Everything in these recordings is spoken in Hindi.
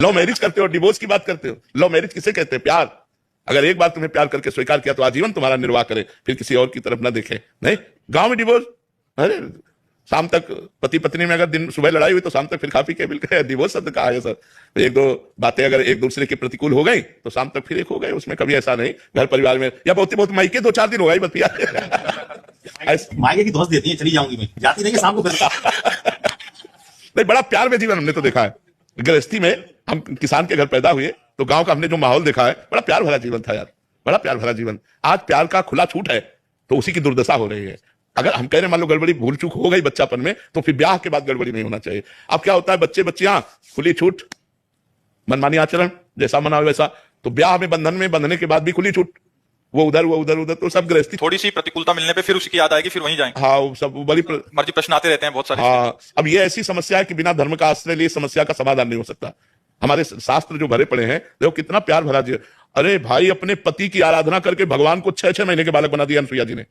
लव मैरिज करते हो, डिवोर्स की बात करते हो। लव मैरिज किसे कहते हैं? प्यार। अगर एक बार तुम्हें प्यार करके स्वीकार किया तो आजीवन तुम्हारा निर्वाह करे, फिर किसी और की तरफ ना देखे। नहीं, गांव में डिवोर्स, अरे शाम तक पति पत्नी में अगर दिन सुबह लड़ाई हुई तो शाम तक फिर खा पी के मिलकर डिवोर्स शब्द कहा है सर। एक दो बातें अगर एक दूसरे के प्रतिकूल हो गई तो शाम तक फिर एक हो गए, उसमें कभी ऐसा नहीं। घर परिवार में या बहुत मायके 2-4 दिन हो गई बतिया। मायके की दोस्त देती है, चली जाऊंगी मैं, जाती नहीं शाम को फिर। नहीं, बड़ा प्यार में जीवन हमने तो देखा है। गृहस्थी में हम किसान के घर पैदा हुए तो गांव का हमने जो माहौल देखा है, बड़ा प्यार भरा जीवन था यार, बड़ा प्यार भरा जीवन। आज प्यार का खुला छूट है तो उसी की दुर्दशा हो रही है। अगर हम कह रहे मान लो गड़बड़ी भूल चूक हो गई बच्चापन में, तो फिर ब्याह के बाद गड़बड़ी नहीं होना चाहिए। अब क्या होता है, बच्चे बच्चियां खुली छूट, मनमानी आचरण, जैसा मना वैसा। तो ब्याह में बंधन में बंधने के बाद भी खुली छूट, वो उधर वो उधर उधर, तो सब गृहस्थी। थोड़ी सी प्रतिकूलता मिलने पे फिर उसकी याद आएगी, फिर वहीं जाएंगे। हाँ, वो सब बड़ी मर्जी प्रश्न आते रहते हैं बहुत सारे। हाँ, अब ये ऐसी समस्या है कि बिना धर्म का आश्रय लिए समस्या का समाधान नहीं हो सकता। हमारे शास्त्र जो भरे पड़े हैं, देखो कितना प्यार भरा जी। अरे भाई, अपने पति की आराधना करके भगवान को 6-6 महीने के बालक बना दिया अनुसुईया जी ने।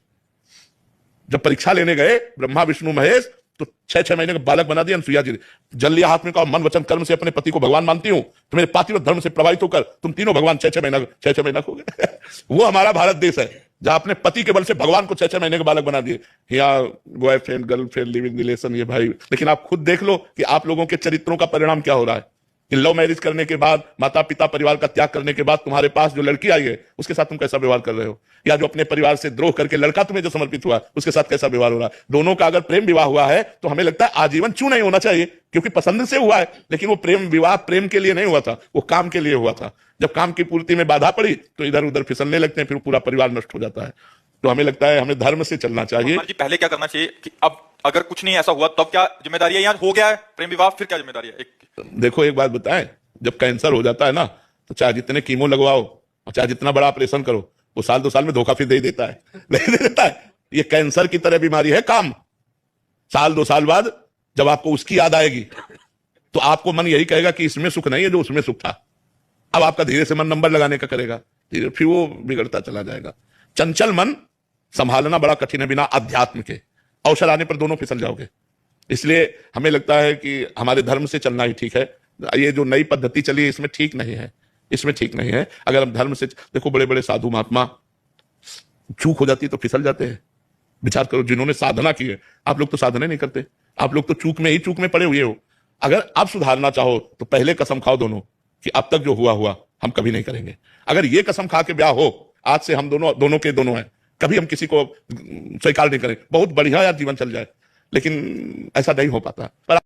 जब परीक्षा लेने गए ब्रह्मा विष्णु महेश, तो 6-6 महीने का बालक बना दिया अनुसुईया जी ने। जल लिया हाथ में, कहा मन वचन कर्म से अपने पति को भगवान मानती हूं, तो मेरे पातिव्रत धर्म से प्रभावित होकर तुम तीनों भगवान 6-6 महीना हो गए। वो हमारा भारत देश है जहां अपने पति के बल से भगवान को 6-6 महीने का बालक बना दिए। यहाँ बॉयफ्रेंड गर्लफ्रेंड लिविंग रिलेशन, ये भाई। लेकिन आप खुद देख लो कि आप लोगों के चरित्रों का परिणाम क्या हो रहा है कि लव मैरिज करने के बाद, माता पिता परिवार का त्याग करने के बाद तुम्हारे पास जो लड़की आई है उसके साथ तुम कैसा व्यवहार कर रहे हो, या जो अपने परिवार से द्रोह करके लड़का तुम्हें जो समर्पित हुआ उसके साथ कैसा व्यवहार हो रहा है। दोनों का अगर प्रेम विवाह हुआ है तो हमें लगता है आजीवन क्यों नहीं होना चाहिए, क्योंकि पसंद से हुआ है। लेकिन वो प्रेम विवाह प्रेम के लिए नहीं हुआ था, वो काम के लिए हुआ था। जब काम की पूर्ति में बाधा पड़ी तो इधर उधर फिसलने लगते हैं, फिर पूरा परिवार नष्ट हो जाता है। तो हमें लगता है हमें धर्म से चलना चाहिए। जी, पहले क्या करना चाहिए कि अब अगर कुछ नहीं ऐसा हुआ तब क्या जिम्मेदारी है? यहाँ हो गया है प्रेम विवाह, फिर क्या जिम्मेदारी है? देखो एक बात बताएं, जब कैंसर हो जाता है ना, तो चाहे जितने कीमो लगवाओ और चाहे जितना बड़ा ऑपरेशन करो, वो 1-2 साल में धोखा फिर दे देता है, नहीं दे देता है। ये कैंसर की तरह बीमारी है काम। 1-2 साल बाद जब आपको उसकी याद आएगी तो आपको मन यही कहेगा कि इसमें सुख नहीं है जो उसमें सुख था। अब आपका धीरे से मन नंबर लगाने का करेगा, धीरे फिर वो बिगड़ता चला जाएगा। चंचल मन संभालना बड़ा कठिन है बिना अध्यात्म के। अवसर आने पर दोनों फिसल जाओगे। इसलिए हमें लगता है कि हमारे धर्म से चलना ही ठीक है। ये जो नई पद्धति चली है इसमें ठीक नहीं है, इसमें ठीक नहीं है। अगर हम धर्म से देखो, बड़े बड़े साधु महात्मा, चूक हो जाती है तो फिसल जाते हैं। विचार करो, जिन्होंने साधना की है, आप लोग तो साधना नहीं करते, आप लोग तो चूक में पड़े हुए हो। अगर आप सुधारना चाहो तो पहले कसम खाओ दोनों कि अब तक जो हुआ हम कभी नहीं करेंगे। अगर ये कसम खा के ब्याह हो, आज से हम दोनों के दोनों हैं, कभी हम किसी को स्वीकार नहीं करें, बहुत बढ़िया यार जीवन चल जाए। लेकिन ऐसा नहीं हो पाता। पर